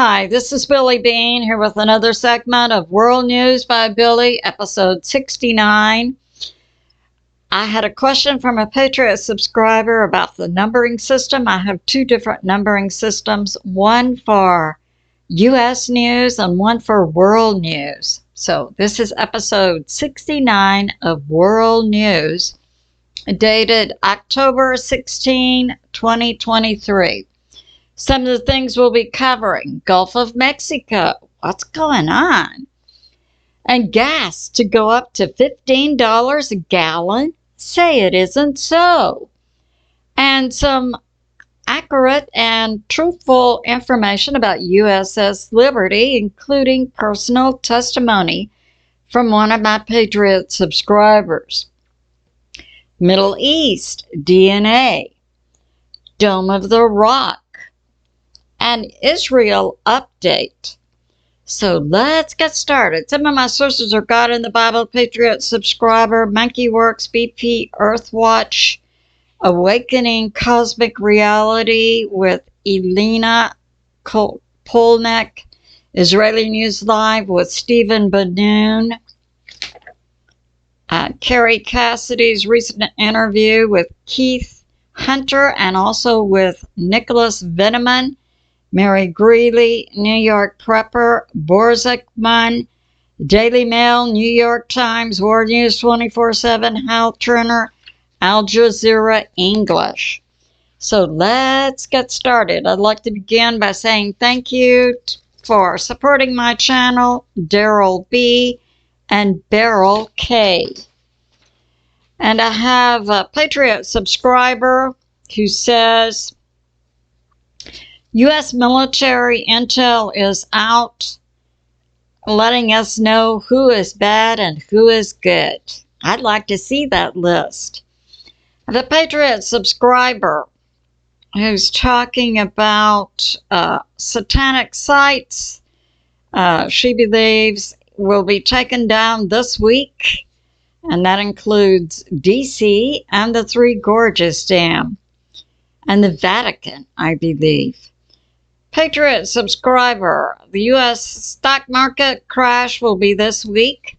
Hi, this is Billie Beene here with another segment of World News by Billie, episode 69. I had a question from a Patriot subscriber about the numbering system. I have two different numbering systems, one for U.S. news and one for world news. So this is episode 69 of World News, dated October 16, 2023. Some of the things we'll be covering: Gulf of Mexico, what's going on? And gas to go up to $15 a gallon? Say it isn't so. And some accurate and truthful information about USS Liberty, including personal testimony from one of my Patriot subscribers. Middle East, DNA, Dome of the Rock, and Israel update. So let's get started. Some of my sources are God in the Bible, Patriot subscriber, Werx, BPEarthwatch, Awakening Cosmic Reality with Elena Polnek, Israeli News Live with Stephen Banoon, Carrie Cassidy's recent interview with Keith Hunter and also with Nicholas Veniamin, Mary Greeley, New York Prepper, Borzzikman, Daily Mail, New York Times, World News 24/7, Hal Turner, Al Jazeera English. So let's get started. I'd like to begin by saying thank you for supporting my channel, Daryl B. and Beryl K. And I have a Patriot subscriber who says, U.S. military intel is out letting us know who is bad and who is good. I'd like to see that list. The Patriot subscriber who's talking about satanic sites, she believes will be taken down this week, and that includes D.C. and the Three Gorges Dam and the Vatican, I believe. Patriot subscriber, the U.S. stock market crash will be this week.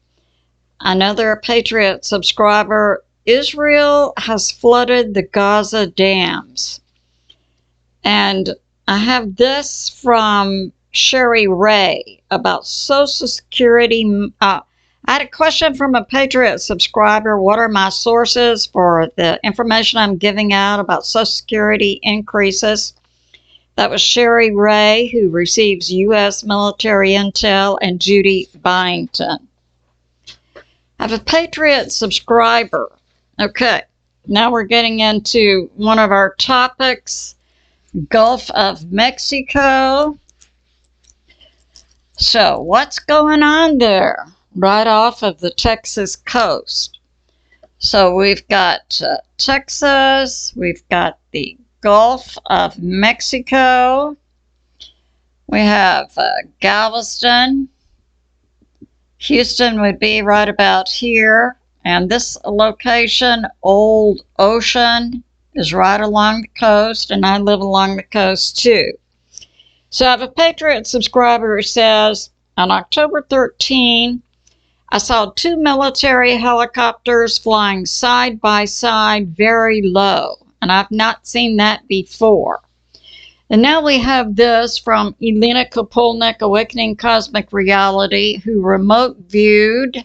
Another Patriot subscriber, Israel has flooded the Gaza dams. And I have this from Sherry Ray about Social Security. I had a question from a Patriot subscriber. What are my sources for the information I'm giving out about Social Security increases? That was Sherry Ray, who receives U.S. military intel, and Judy Byington. I have a Patriot subscriber. Okay, now we're getting into one of our topics, Gulf of Mexico. So what's going on there right off of the Texas coast? So we've got Texas, we've got the Gulf of Mexico, we have Galveston, Houston would be right about here, and this location, Old Ocean, is right along the coast, and I live along the coast too. So I have a Patriot subscriber who says, on October 13, I saw two military helicopters flying side by side very low, and I've not seen that before. And now we have this from Elena Polnek, Awakening Cosmic Reality, who remote viewed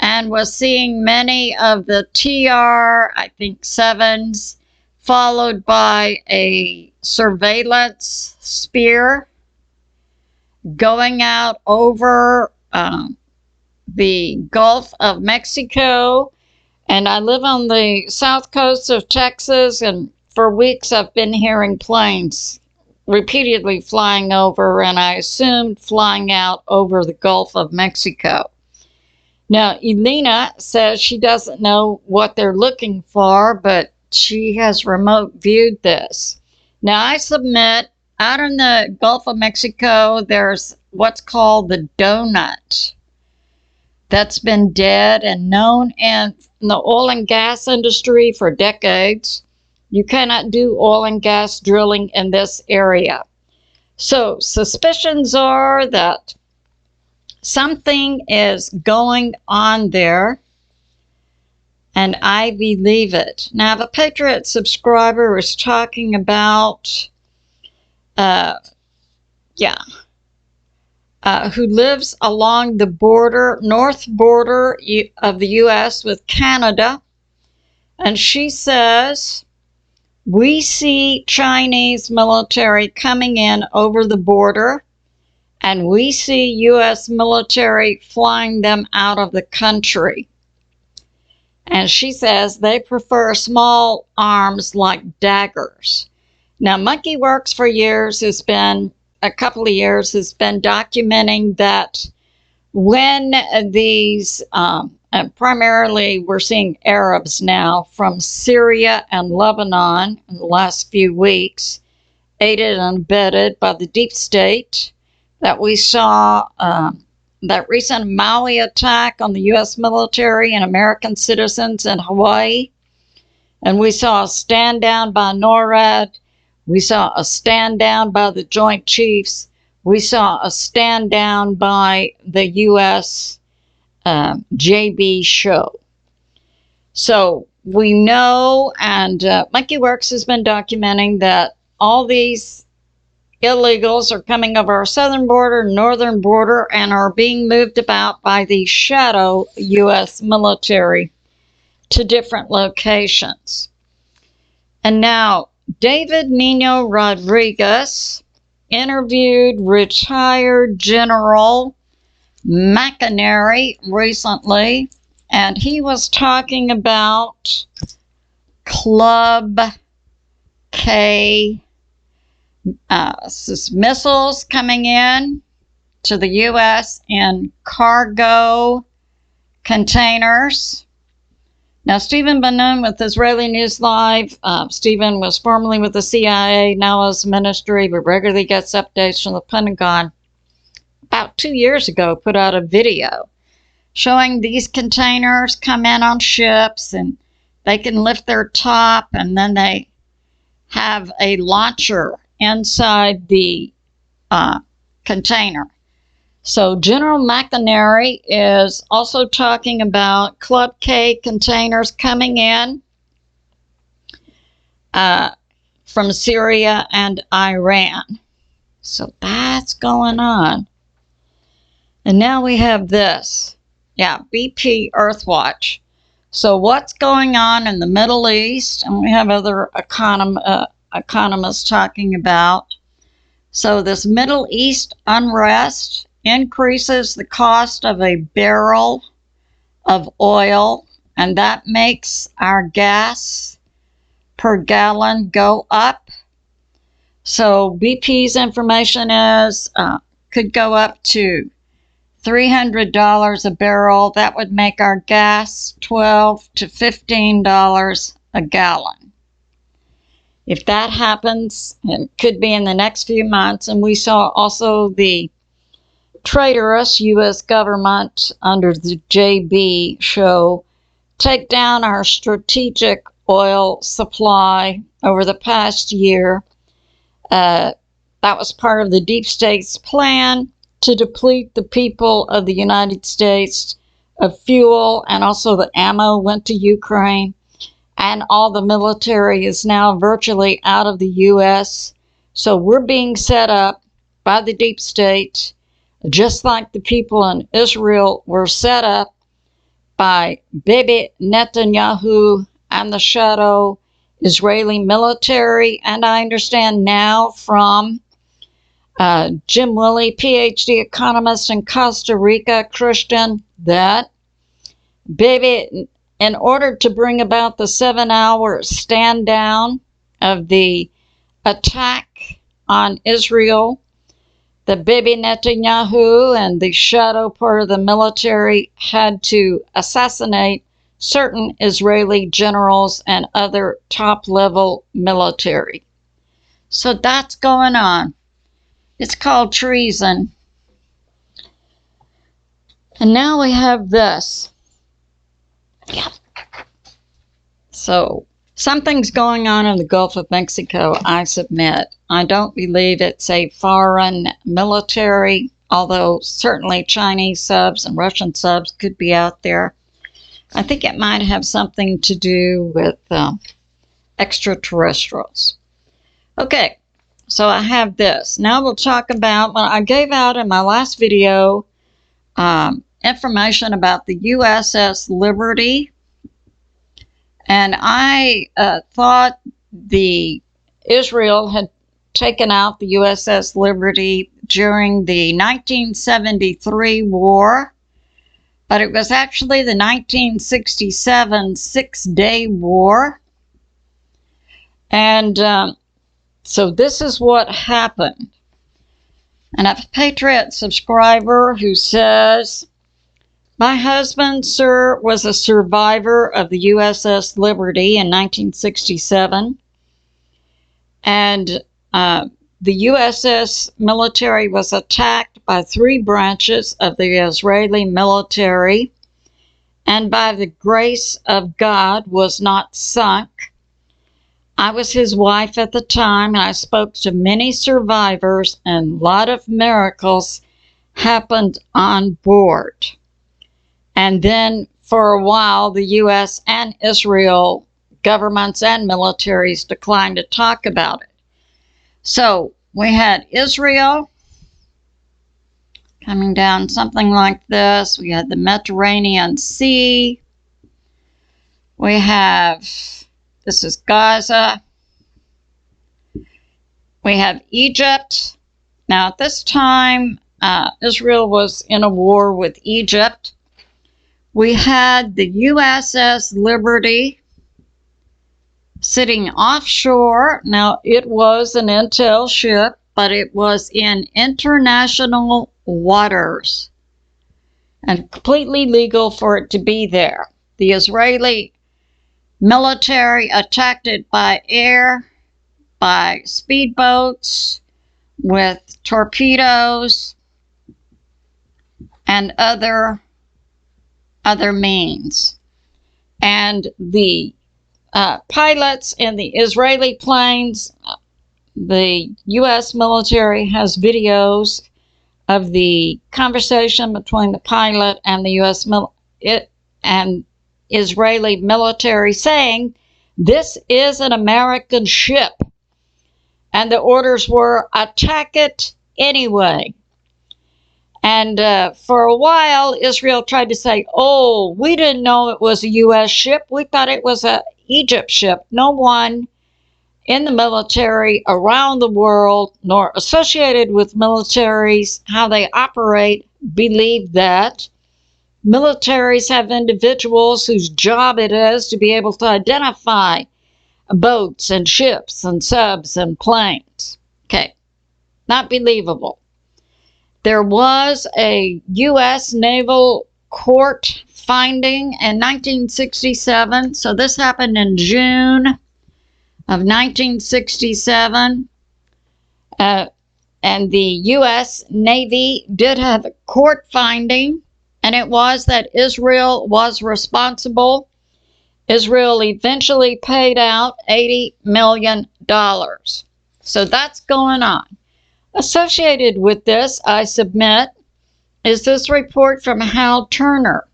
and was seeing many of the TR, I think, 7s, followed by a surveillance spear going out over the Gulf of Mexico. And I live on the south coast of Texas, and for weeks I've been hearing planes repeatedly flying over, and I assumed flying out over the Gulf of Mexico. Now, Elena says she doesn't know what they're looking for, but she has remote viewed this. Now, I submit, out in the Gulf of Mexico, there's what's called the donut that's been dead and known in the oil and gas industry for decades. You cannot do oil and gas drilling in this area. So suspicions are that something is going on there, and I believe it. Now, the Patriot subscriber is talking about, who lives along the border, north border of the U.S. with Canada, and she says, we see Chinese military coming in over the border, and we see U.S. military flying them out of the country. And she says they prefer small arms like daggers. Now, Monkey Werx for years has been, a couple of years, has been documenting that when these, primarily we're seeing Arabs now from Syria and Lebanon in the last few weeks, aided and abetted by the deep state, that we saw that recent Maui attack on the U.S. military and American citizens in Hawaii. And we saw a stand down by NORAD. We saw a stand down by the Joint Chiefs. We saw a stand down by the U.S. JB show. So we know, and Monkey Werx has been documenting that all these illegals are coming over our southern border, northern border, and are being moved about by the shadow U.S. military to different locations. And now, David Nino Rodriquez interviewed retired General McInerary recently, and he was talking about Klub K missiles coming in to the U.S. in cargo containers. Now, Stephen Bannon with Israeli News Live. Stephen was formerly with the CIA, now is ministry, but regularly gets updates from the Pentagon. About 2 years ago, put out a video showing these containers come in on ships, and they can lift their top, and then they have a launcher inside the container. So General McInerary is also talking about Klub K containers coming in from Syria and Iran. So that's going on. And now we have this. Yeah, BPEarthwatch. So what's going on in the Middle East? And we have other economists talking about. So this Middle East unrest increases the cost of a barrel of oil, and that makes our gas per gallon go up. So BP's information is could go up to $300 a barrel. That would make our gas $12 to $15 a gallon. If that happens, it could be in the next few months. And we saw also the traitorous U.S. government under the JB show take down our strategic oil supply over the past year. That was part of the deep state's plan to deplete the people of the United States of fuel, and also the ammo went to Ukraine, and all the military is now virtually out of the U.S. So we're being set up by the deep state, just like the people in Israel were set up by Bibi Netanyahu and the shadow Israeli military. And I understand now from Jim Willie, PhD economist in Costa Rica, Christian, that Bibi, in order to bring about the 7-hour stand down of the attack on Israel, the Bibi Netanyahu and the shadow part of the military had to assassinate certain Israeli generals and other top-level military. So that's going on. It's called treason. And now we have this. Yeah. So Something's going on in the Gulf of Mexico, I submit. I don't believe it's a foreign military, although certainly Chinese subs and Russian subs could be out there. I think it might have something to do with extraterrestrials. Okay, so I have this. Now we'll talk about, well, I gave out in my last video information about the USS Liberty. And I thought Israel had taken out the USS Liberty during the 1973 war, but it was actually the 1967 Six-Day War. And so this is what happened. And I have a Patriot subscriber who says, my husband, sir, was a survivor of the USS Liberty in 1967. And the USS military was attacked by 3 branches of the Israeli military, and by the grace of God was not sunk. I was his wife at the time, and I spoke to many survivors, and a lot of miracles happened on board. And then for a while, the U.S. and Israel governments and militaries declined to talk about it. So we had Israel coming down something like this. We had the Mediterranean Sea. We have, this is Gaza. We have Egypt. Now at this time, Israel was in a war with Egypt. We had the USS Liberty sitting offshore. Now, it was an intel ship, but it was in international waters and completely legal for it to be there. The Israeli military attacked it by air, by speedboats, with torpedoes, and other means. And the pilots in the Israeli planes, the U.S. military has videos of the conversation between the pilot and the U.S. and Israeli military saying, this is an American ship. And the orders were, attack it anyway. And for a while, Israel tried to say, oh, we didn't know it was a U.S. ship. We thought it was an Egypt ship. No one in the military around the world, nor associated with militaries, how they operate, believed that. Militaries have individuals whose job it is to be able to identify boats and ships and subs and planes. Okay, not believable. There was a U.S. Naval Court finding in 1967. So this happened in June of 1967. And the U.S. Navy did have a court finding, and it was that Israel was responsible. Israel eventually paid out $80 million. So that's going on. Associated with this, I submit, is this report from Hal Turner.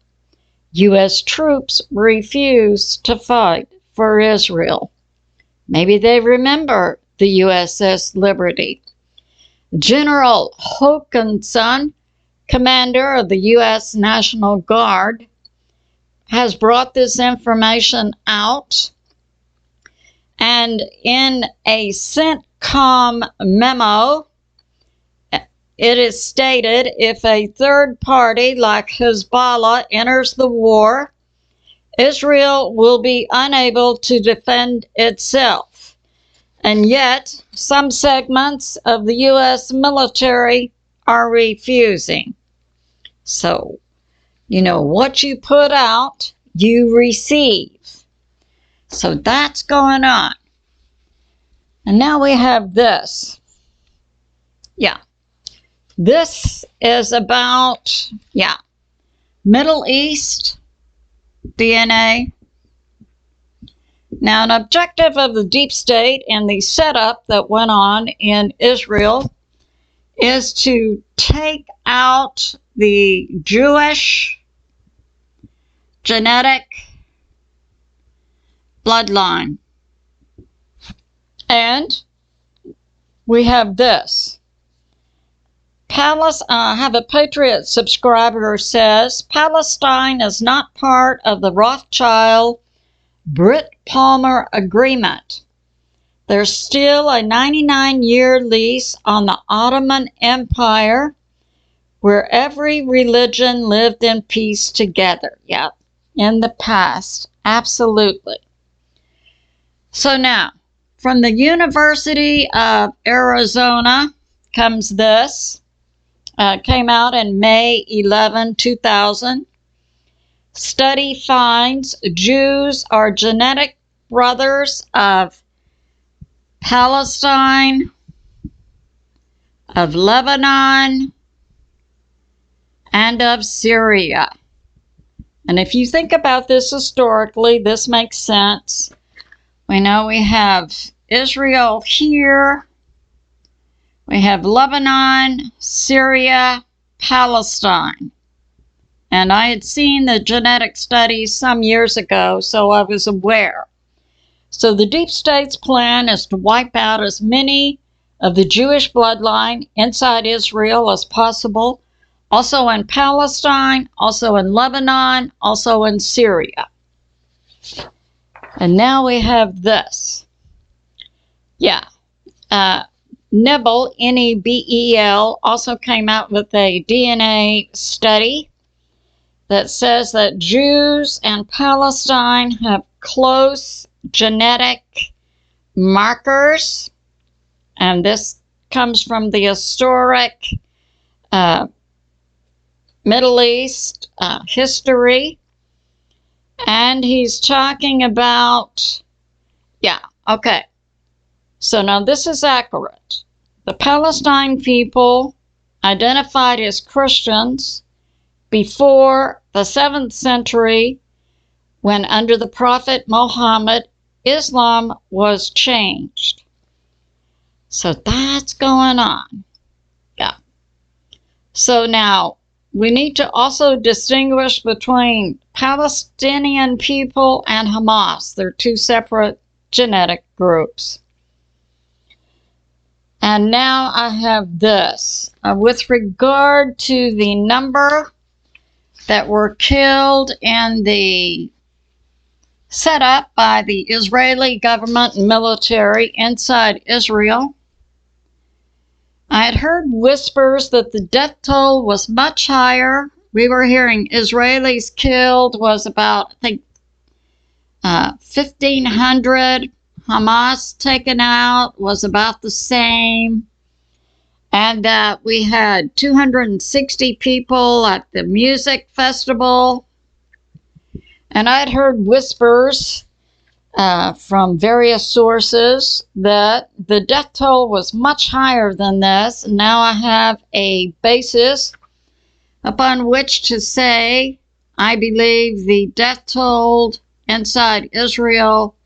U.S. troops refuse to fight for Israel. Maybe they remember the USS Liberty. General Hokanson, commander of the U.S. National Guard, has brought this information out. And in a CENTCOM memo, it is stated, if a third party like Hezbollah enters the war, Israel will be unable to defend itself. And yet, some segments of the U.S. military are refusing. So, you know, what you put out, you receive. So that's going on. And now we have this. Yeah. This is about, Middle East DNA. Now, an objective of the deep state and the setup that went on in Israel is to take out the Jewish genetic bloodline. And we have this. I have a Patriot subscriber who says, Palestine is not part of the Rothschild-Britt-Palmer agreement. There's still a 99-year lease on the Ottoman Empire where every religion lived in peace together. Yeah, in the past. Absolutely. So now, from the University of Arizona comes this. Came out in May 11, 2000. Study finds Jews are genetic brothers of Palestine, of Lebanon, and of Syria. And if you think about this historically, this makes sense. We know we have Israel here. We have Lebanon, Syria, Palestine. And I had seen the genetic studies some years ago, so I was aware. So the deep state's plan is to wipe out as many of the Jewish bloodline inside Israel as possible, also in Palestine, also in Lebanon, also in Syria. And now we have this. Yeah. Nebel, N-E-B-E-L, also came out with a DNA study that says that Jews and Palestine have close genetic markers. And this comes from the historic Middle East history. And he's talking about, yeah, okay. So now this is accurate. The Palestine people identified as Christians before the 7th century, when under the Prophet Muhammad, Islam was changed. So that's going on. Yeah. So now we need to also distinguish between Palestinian people and Hamas. They're two separate genetic groups. And now I have this. With regard to the number that were killed in the setup by the Israeli government and military inside Israel, I had heard whispers that the death toll was much higher. We were hearing Israelis killed was about, I think, 1,500. Hamas taken out was about the same. And that we had 260 people at the music festival. And I'd heard whispers from various sources that the death toll was much higher than this. And now I have a basis upon which to say I believe the death toll inside Israel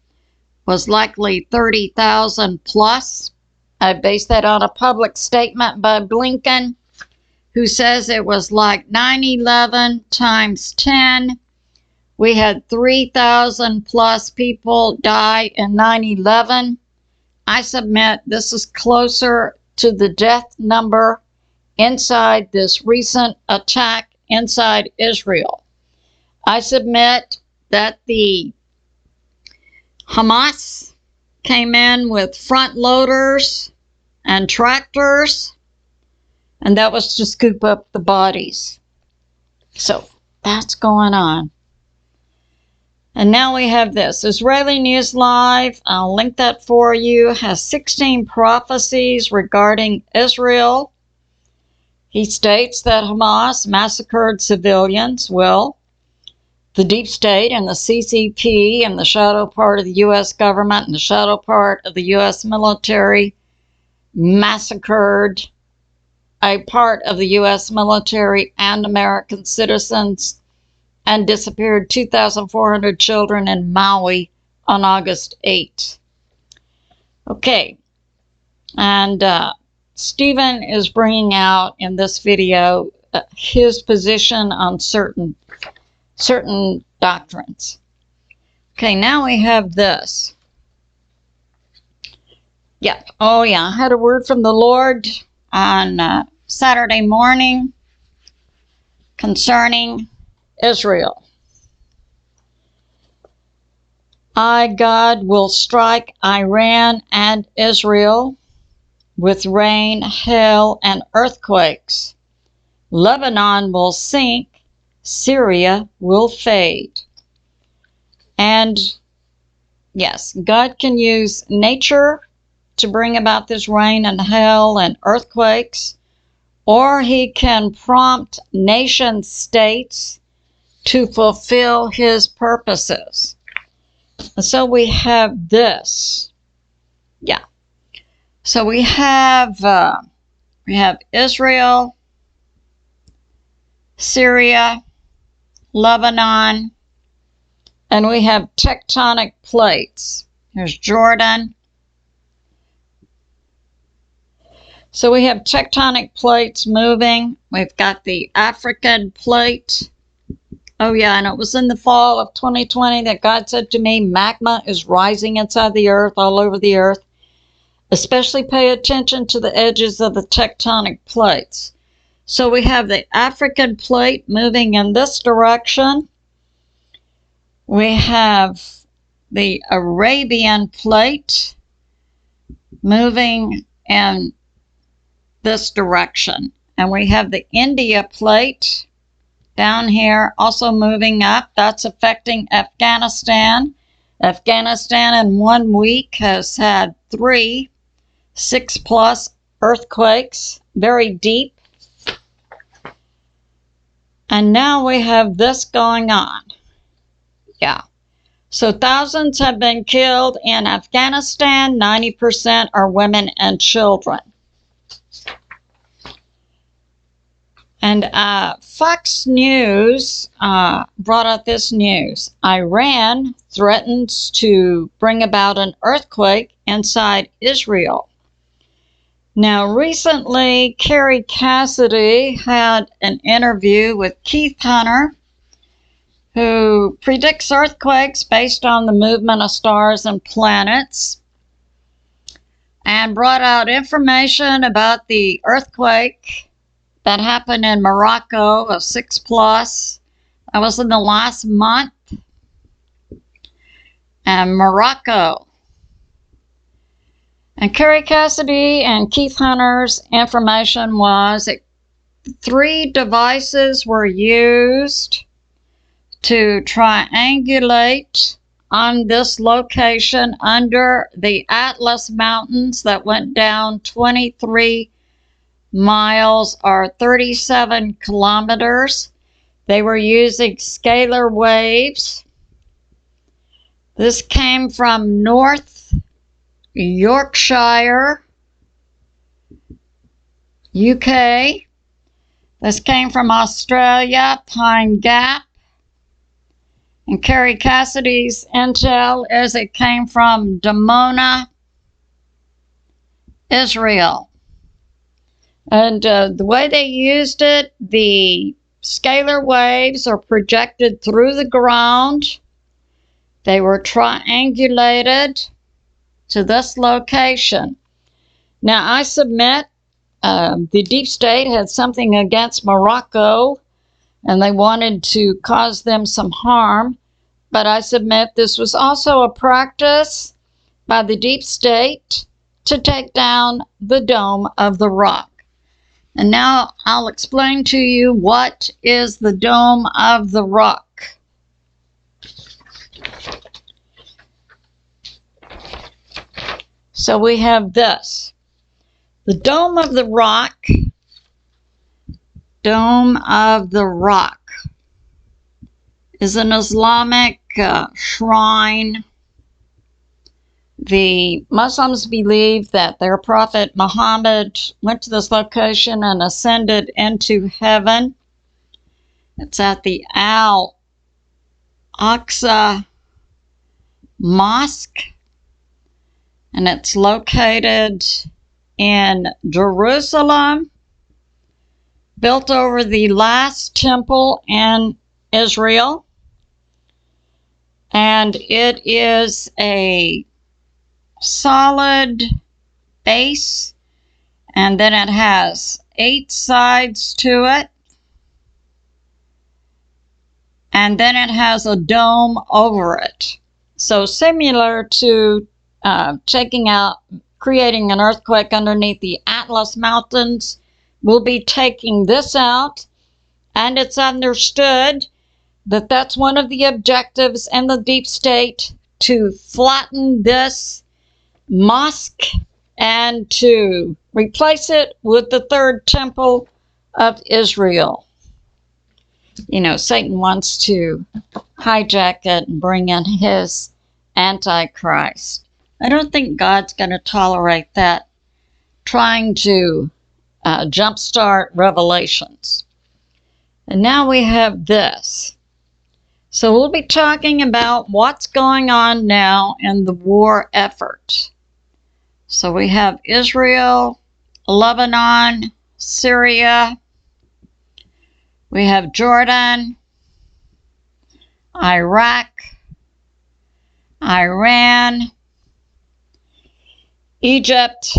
was likely 30,000 plus. I base that on a public statement by Blinken, who says it was like 9/11 times 10. We had 3,000 plus people die in 9/11. I submit this is closer to the death number inside this recent attack inside Israel. I submit that the Hamas came in with front loaders and tractors, and that was to scoop up the bodies. So that's going on. And now we have this. Israeli News Live, I'll link that for you, has 16 prophecies regarding Israel. He states that Hamas massacred civilians. Well, the deep state and the CCP and the shadow part of the U.S. government and the shadow part of the U.S. military massacred a part of the U.S. military and American citizens and disappeared 2,400 children in Maui on August 8th. Okay, and Stephen is bringing out in this video his position on certain doctrines. Okay, now we have this. Yeah, oh yeah, I had a word from the Lord on Saturday morning concerning Israel. I, God, will strike Iran and Israel with rain, hail, and earthquakes. Lebanon will sink, Syria will fade. And yes, God can use nature to bring about this rain and hail and earthquakes, or he can prompt nation states to fulfill his purposes. And so we have this. Yeah. So we have Israel, Syria, Lebanon, and we have tectonic plates. Here's Jordan. So we have tectonic plates moving. We've got the African plate. Oh yeah, and it was in the fall of 2020 that God said to me, magma is rising inside the earth, all over the earth. Especially pay attention to the edges of the tectonic plates. So we have the African plate moving in this direction. We have the Arabian plate moving in this direction. And we have the India plate down here also moving up. That's affecting Afghanistan. Afghanistan in 1 week has had 3 6+ earthquakes, very deep. And now we have this going on. Yeah. So thousands have been killed in Afghanistan. 90% are women and children. And Fox News brought out this news. Iran threatens to bring about an earthquake inside Israel. Now, recently, Carrie Cassidy had an interview with Keith Hunter, who predicts earthquakes based on the movement of stars and planets, and brought out information about the earthquake that happened in Morocco of 6+. That was in the last month. And Morocco. And Carrie Cassidy and Keith Hunter's information was that 3 devices were used to triangulate on this location under the Atlas Mountains that went down 23 miles or 37 kilometers. They were using scalar waves. This came from North Yorkshire, UK. This came from Australia, Pine Gap. And Carrie Cassidy's intel is it came from Dimona, Israel. And the way they used it, the scalar waves are projected through the ground. They were triangulated to this location. Now, I submit the deep state had something against Morocco, and they wanted to cause them some harm. But I submit this was also a practice by the deep state to take down the Dome of the Rock. And now I'll explain to you what is the Dome of the Rock. So we have this. The Dome of the Rock. Dome of the Rock is an Islamic shrine. The Muslims believe that their prophet Muhammad went to this location and ascended into heaven. It's at the Al-Aqsa mosque, and it's located in Jerusalem, built over the last temple in Israel. And it is a solid base, and then it has 8 sides to it, and then it has a dome over it. So similar to creating an earthquake underneath the Atlas Mountains, we'll be taking this out, and it's understood that that's one of the objectives in the deep state, to flatten this mosque and to replace it with the third temple of Israel. You know, Satan wants to hijack it and bring in his Antichrist. I don't think God's going to tolerate that, trying to jumpstart revelations. And now we have this. So we'll be talking about what's going on now in the war effort. So we have Israel, Lebanon, Syria. We have Jordan, Iraq, Iran, Egypt.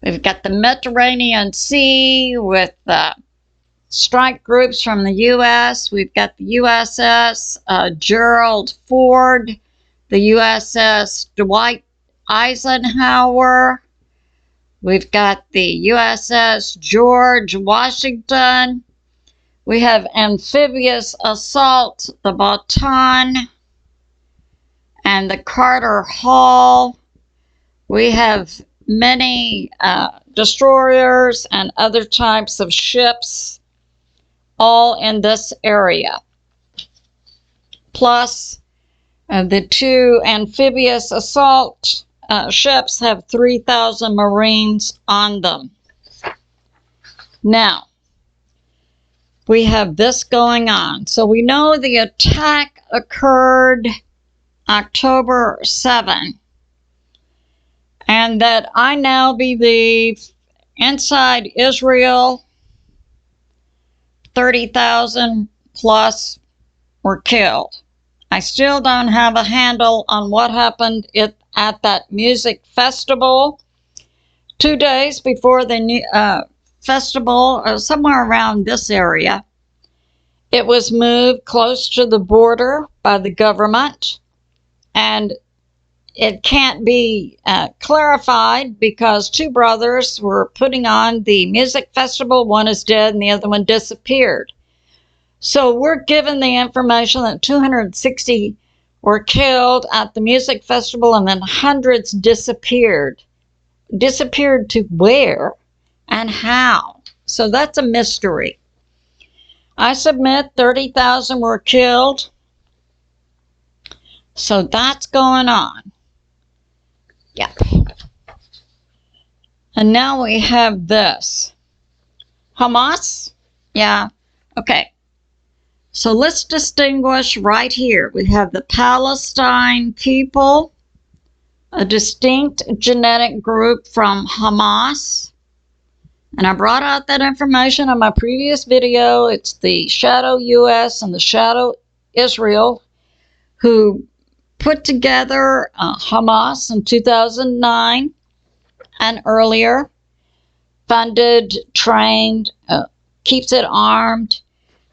We've got the Mediterranean Sea with strike groups from the U.S. We've got the USS Gerald Ford, the USS Dwight Eisenhower. We've got the USS George Washington. We have amphibious assault, the Baton, and the Carter Hall. We have many destroyers and other types of ships, all in this area. Plus, the 2 amphibious assault ships have 3,000 Marines on them. Now, we have this going on. So we know the attack occurred October 7, and that I now believe inside Israel, 30,000 plus were killed. I still don't have a handle on what happened at that music festival 2 days before the festival, somewhere around this area. It was moved close to the border by the government, and it can't be clarified because 2 brothers were putting on the music festival. One is dead and the other one disappeared. So we're given the information that 260 were killed at the music festival, and then hundreds disappeared. Disappeared to where and how? So that's a mystery. I submit 30,000 were killed. So that's going on. Yeah. And now we have this. Hamas? Yeah. Okay. So let's distinguish right here. We have the Palestine people, a distinct genetic group from Hamas. And I brought out that information in my previous video. It's the Shadow US and the Shadow Israel who put together Hamas in 2009 and earlier, funded, trained, keeps it armed.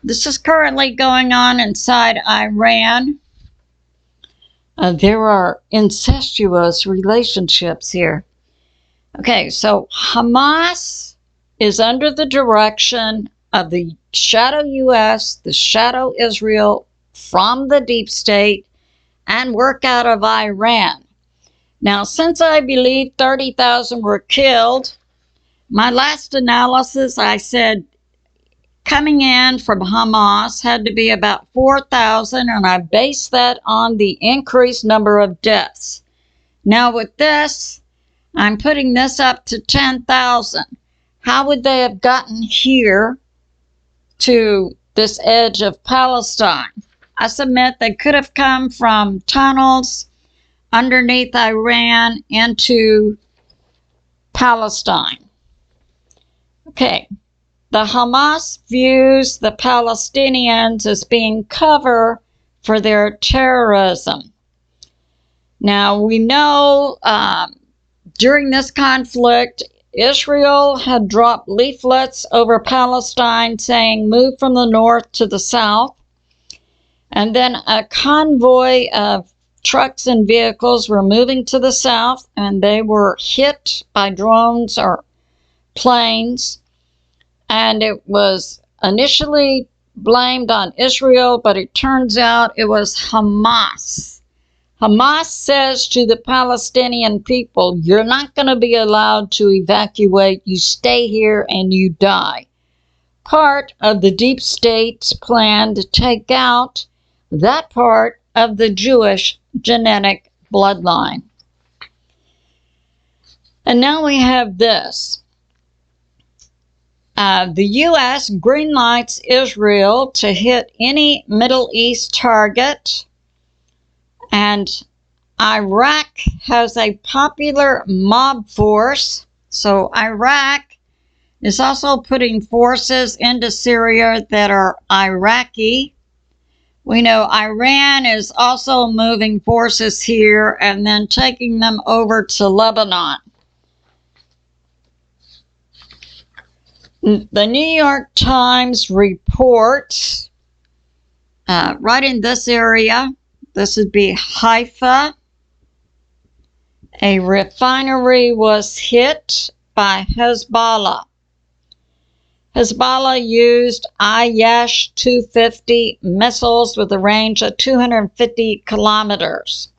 This is currently going on inside Iran. There are incestuous relationships here. Okay, so Hamas is under the direction of the Shadow US, the Shadow Israel, from the deep state, and work out of Iran. Now, since I believe 30,000 were killed, my last analysis, I said coming in from Hamas had to be about 4,000, and I based that on the increased number of deaths. Now with this, I'm putting this up to 10,000. How would they have gotten here to this edge of Palestine? I submit they could have come from tunnels underneath Iran into Palestine. Okay, the Hamas views the Palestinians as being cover for their terrorism. Now, we know during this conflict, Israel had dropped leaflets over Palestine saying, move from the north to the south. And then a convoy of trucks and vehicles were moving to the south, and they were hit by drones or planes. And it was initially blamed on Israel, but it turns out it was Hamas. Hamas says to the Palestinian people, you're not going to be allowed to evacuate. You stay here and you die. Part of the deep state's plan to take out that part of the Jewish genetic bloodline. And now we have this. The U.S. greenlights Israel to hit any Middle East target. And Iraq has a popular mob force. So Iraq is also putting forces into Syria that are Iraqi. We know Iran is also moving forces here and then taking them over to Lebanon. The New York Times reports right in this area, this would be Haifa, a refinery was hit by Hezbollah. Hezbollah used IS-250 missiles with a range of 250 kilometers.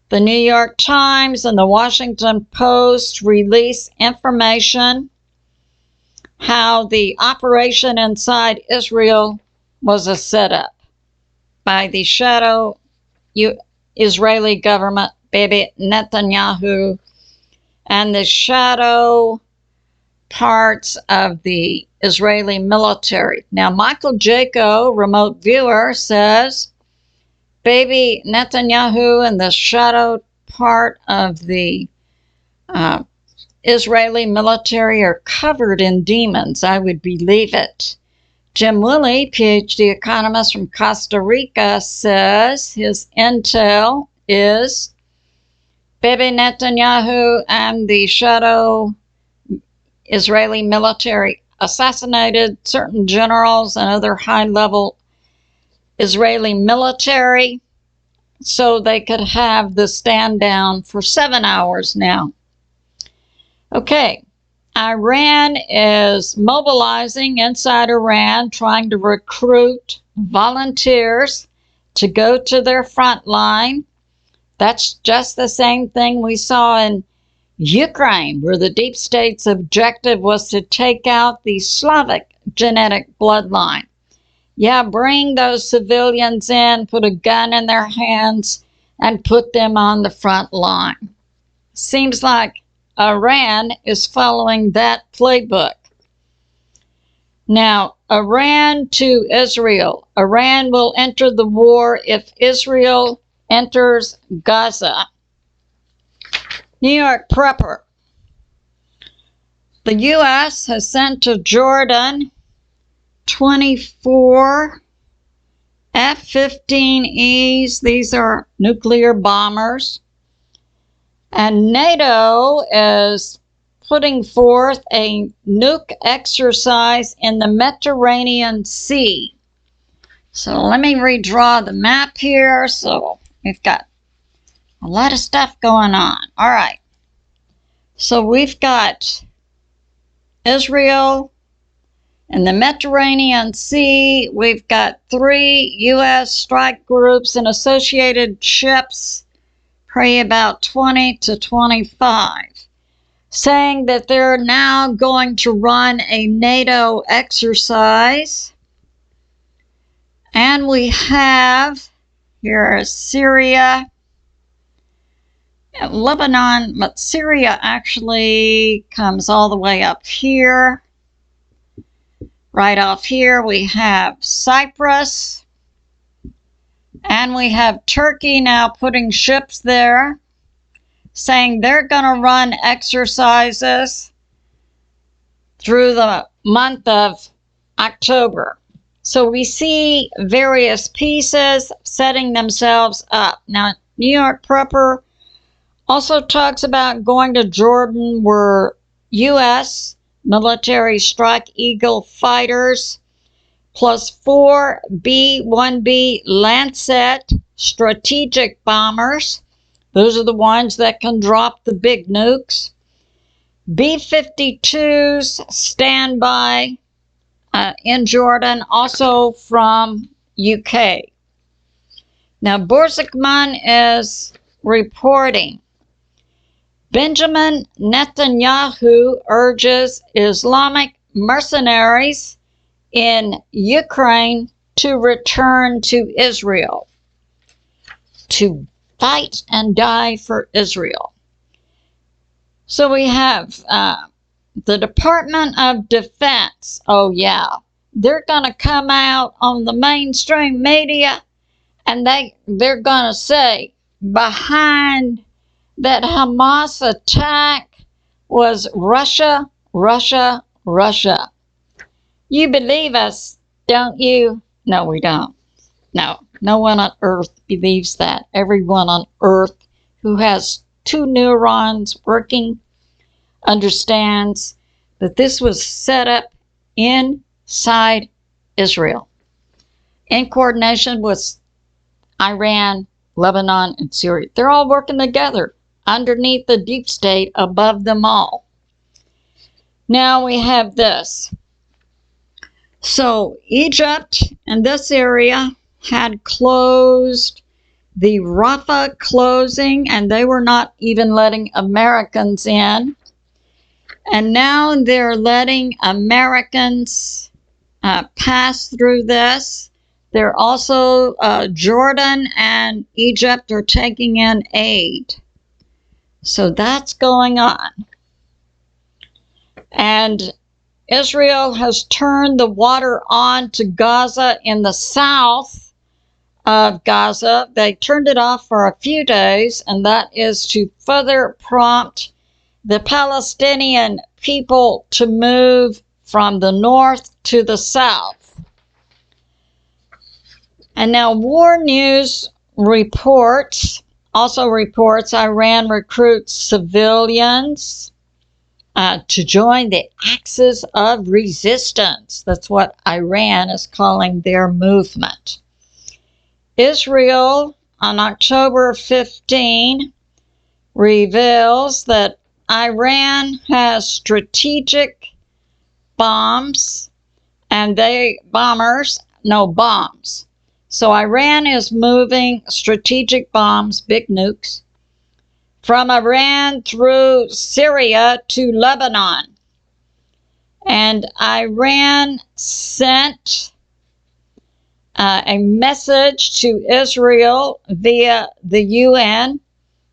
The New York Times and the Washington Post released information how the operation inside Israel was a setup by the shadow Israeli government, Bibi Netanyahu, and the shadow parts of the Israeli military. Now, Michael Jaco, remote viewer, says Bibi Netanyahu and the shadow part of the Israeli military are covered in demons. I would believe it. Jim Willie, PhD economist from Costa Rica, says his intel is Bibi Netanyahu and the shadow Israeli military assassinated certain generals and other high-level Israeli military so they could have the stand down for 7 hours now. Okay, Iran is mobilizing inside Iran, trying to recruit volunteers to go to their front line. That's just the same thing we saw in Ukraine, where the deep state's objective was to take out the Slavic genetic bloodline. Yeah, bring those civilians in, put a gun in their hands, and put them on the front line. Seems like Iran is following that playbook. Now, Iran to Israel. Iran will enter the war if Israel enters Gaza. New York Prepper. The U.S. has sent to Jordan 24 F-15Es. These are nuclear bombers. And NATO is putting forth a nuke exercise in the Mediterranean Sea. So let me redraw the map here. So we've got a lot of stuff going on. All right. So we've got Israel in the Mediterranean Sea. We've got 3 U.S. strike groups and associated ships, probably about 20 to 25, saying that they're now going to run a NATO exercise. And we have here Syria, Lebanon, but Syria actually comes all the way up here. Right off here we have Cyprus, And we have Turkey now putting ships there, saying they're going to run exercises through the month of October. So we see various pieces setting themselves up. Now, New York Prepper also talks about going to Jordan, where U.S. military Strike Eagle fighters plus 4 B-1B Lancet strategic bombers. Those are the ones that can drop the big nukes. B-52s standby in Jordan, also from UK. Now, Borzzikman is reporting Benjamin Netanyahu urges Islamic mercenaries in Ukraine to return to Israel, to fight and die for Israel. So we have the Department of Defense. Oh yeah, they're going to come out on the mainstream media and they're going to say behind that Hamas attack was Russia, Russia, Russia. You believe us, don't you? No, we don't. No, no one on earth believes that. Everyone on earth who has 2 neurons working understands that this was set up inside Israel in coordination with Iran, Lebanon, and Syria. They're all working together underneath the deep state, above them all. Now we have this. So Egypt and this area had closed the Rafah closing, and they were not even letting Americans in. And now they're letting Americans pass through this. They're also, Jordan and Egypt are taking in aid. So that's going on. And Israel has turned the water on to Gaza in the south of Gaza. They turned it off for a few days, and that is to further prompt the Palestinian people to move from the north to the south. And now War News also reports Iran recruits civilians to join the Axis of Resistance. That's what Iran is calling their movement. Israel, on October 15, reveals that Iran has strategic bombs, and bombs. So Iran is moving strategic bombs, big nukes, from Iran through Syria to Lebanon. And Iran sent a message to Israel via the UN.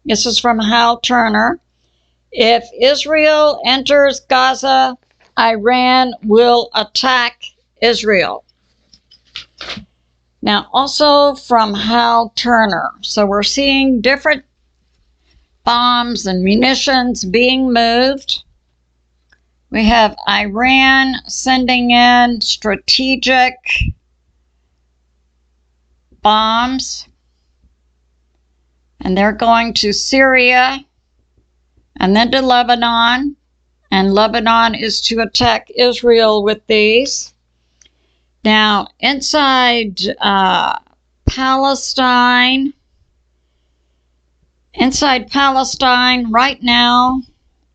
This is from Hal Turner. If Israel enters Gaza, Iran will attack Israel. Now, also from Hal Turner. So we're seeing different bombs and munitions being moved. We have Iran sending in strategic bombs, and they're going to Syria and then to Lebanon, and Lebanon is to attack Israel with these. Now, inside Palestine right now,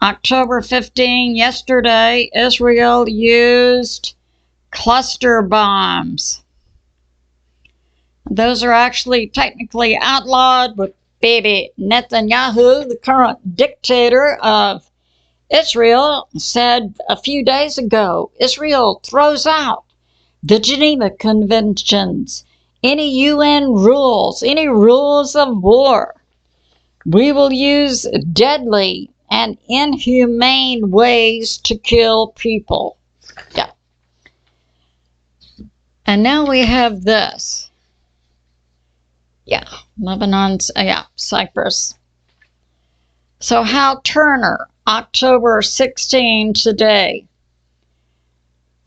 October 15, yesterday, Israel used cluster bombs. Those are actually technically outlawed, but baby Netanyahu, the current dictator of Israel, said a few days ago, Israel throws out the Geneva Conventions, any UN rules, any rules of war. We will use deadly and inhumane ways to kill people. Yeah. And now we have this. Yeah, Lebanon's, yeah, Cyprus. So Hal Turner, October 16 today.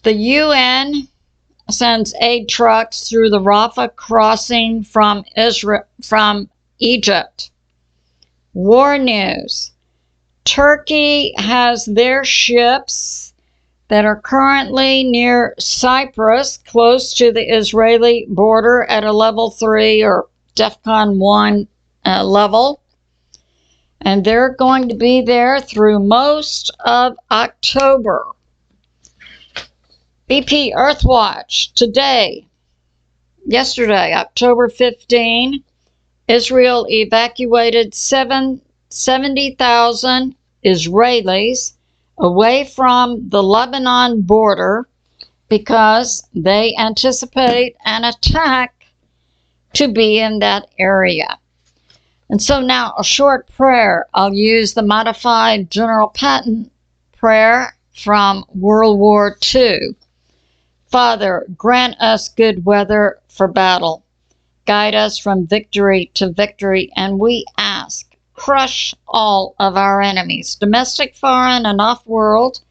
The UN sends aid trucks through the Rafah crossing from Egypt. War news. Turkey has their ships that are currently near Cyprus, close to the Israeli border at a level 3 or DEFCON 1 level. And they're going to be there through most of October. BPEarthwatch today, yesterday, October 15, Israel evacuated 70,000 Israelis away from the Lebanon border because they anticipate an attack to be in that area. And so now a short prayer. I'll use the modified General Patton prayer from World War II. Father, grant us good weather for battle. Guide us from victory to victory, and we ask, crush all of our enemies, domestic, foreign, and off-world,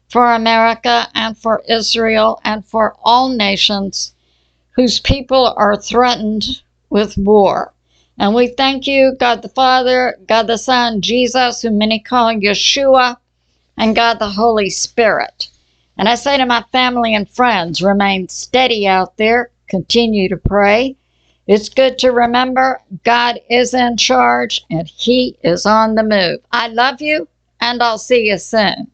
for America and for Israel and for all nations whose people are threatened with war. And we thank you, God the Father, God the Son, Jesus, whom many call Yeshua, and God the Holy Spirit. And I say to my family and friends, remain steady out there, continue to pray. It's good to remember God is in charge and He is on the move. I love you, and I'll see you soon.